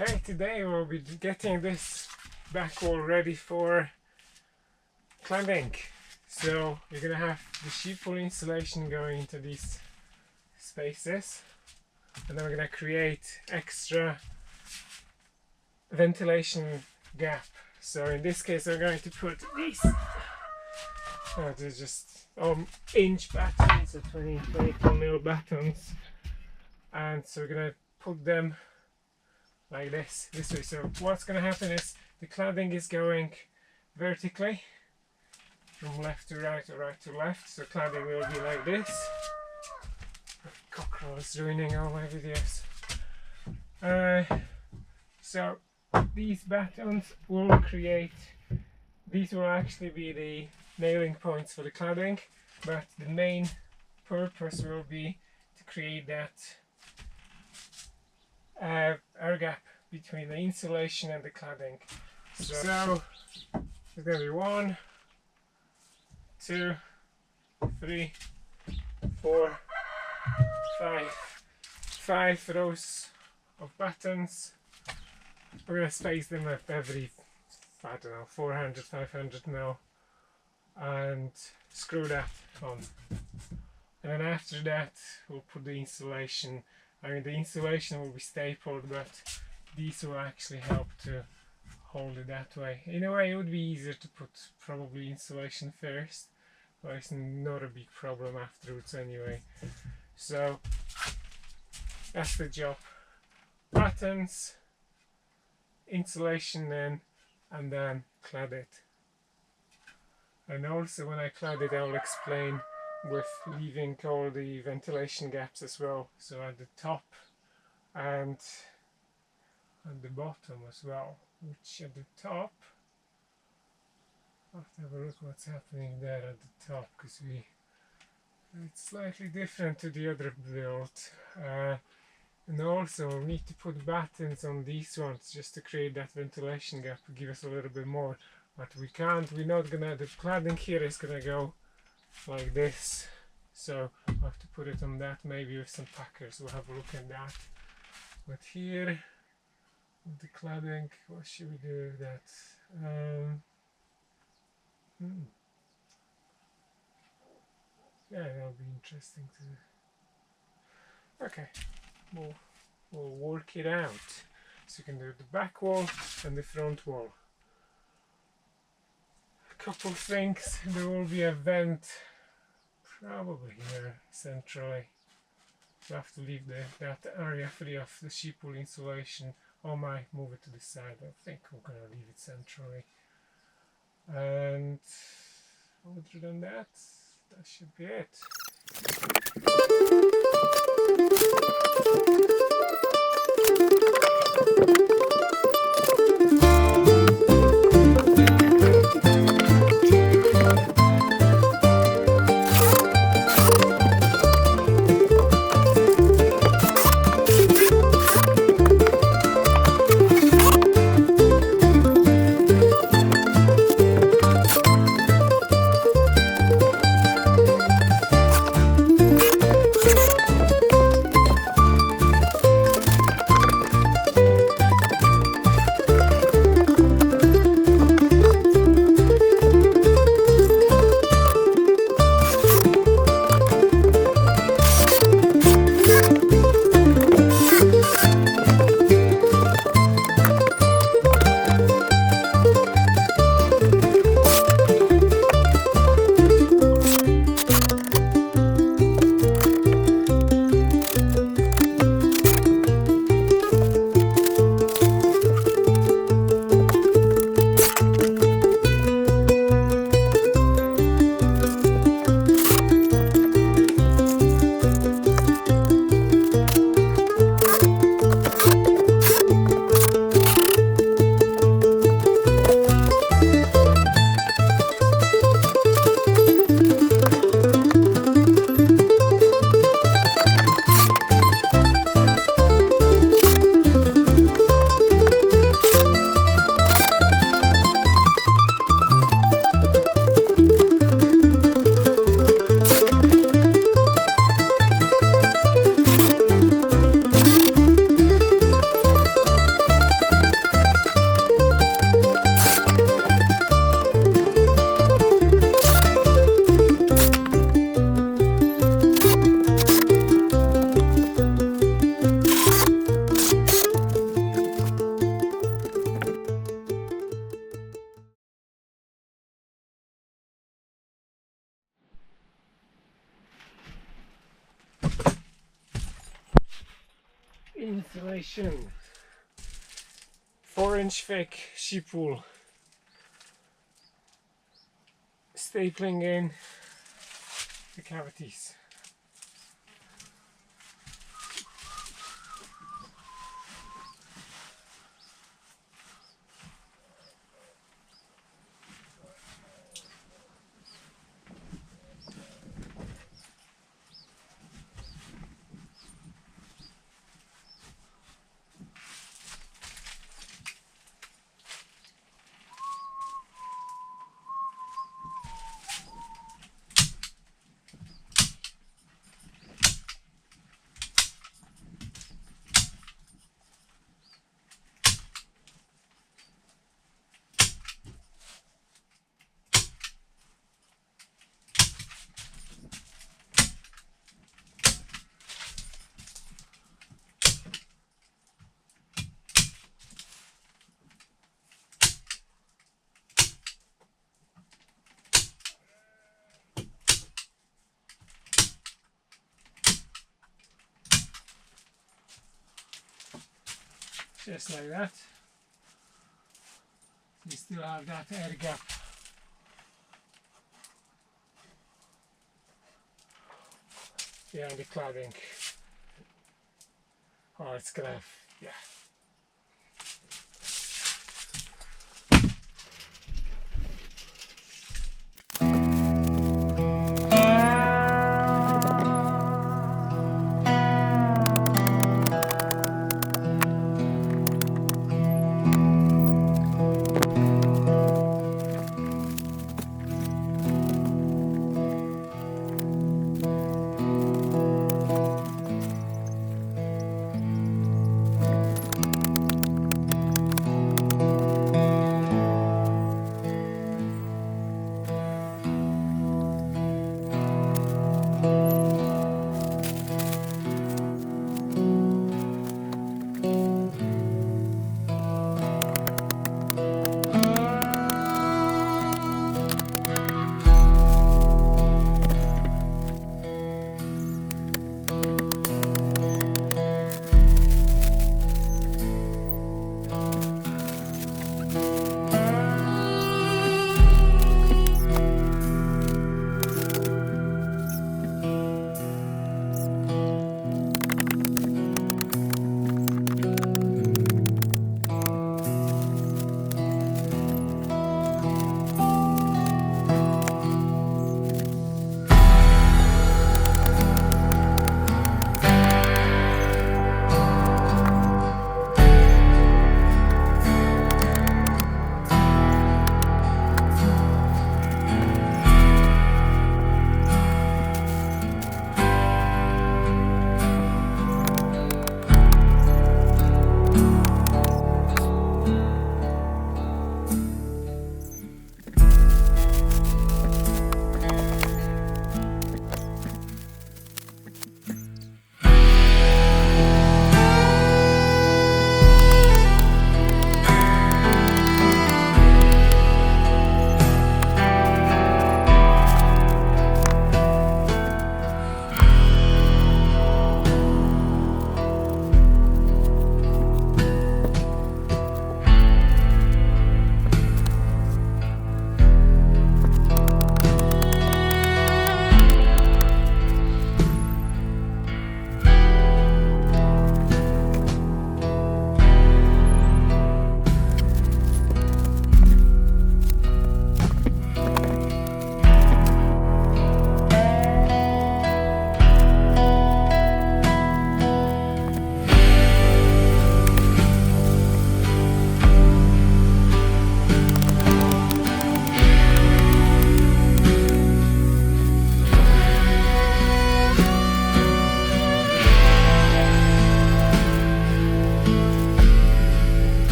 Okay, today we'll be getting this back wall ready for cladding. So we're gonna have the sheep wool insulation going into these spaces, and then we're gonna create extra ventilation gap. So in this case we're going to put these they're just inch battens, so 24mm battens, and so we're gonna put them like this way. So what's going to happen is the cladding is going vertically from left to right or right to left, so cladding will be like this. Cockerel is ruining all my videos. So these battens will these will actually be the nailing points for the cladding, but the main purpose will be to create that air gap between the insulation and the cladding. So there's going to be 1, 2, 3, 4, 5 rows of battens. We're going to space them up every, I don't know, 400, 500 mil, and screw that on. And then after that we'll put the insulation. I mean, the insulation will be stapled, but these will actually help to hold it that way. In a way, it would be easier to put probably insulation first, but it's not a big problem afterwards anyway. So that's the job. Battens, insulation then, and then clad it. And also when I clad it, I'll explain with leaving all the ventilation gaps as well, so at the top and at the bottom as well, which at the top, I'll have to have a look what's happening there at the top, because it's slightly different to the other build. And also we need to put battens on these ones just to create that ventilation gap, to give us a little bit more, but we're not gonna, the cladding here is gonna go like this, so I'll have to put it on that, maybe with some packers. We'll have a look at that. But here with the cladding, what should we do with that? Yeah, that'll be interesting to. Okay, we'll work it out. So you can do the back wall and the front wall. Couple things. There will be a vent probably here centrally. You have to leave that area free of the sheep wool insulation, or might move it to the side. I think we're going to leave it centrally. And other than that, that should be it. insulation. 4-inch thick sheep wool. Stapling in the cavities. Just like that. You still have that air gap. Behind the cladding. Oh, it's gonna, yeah.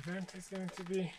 vent is going to be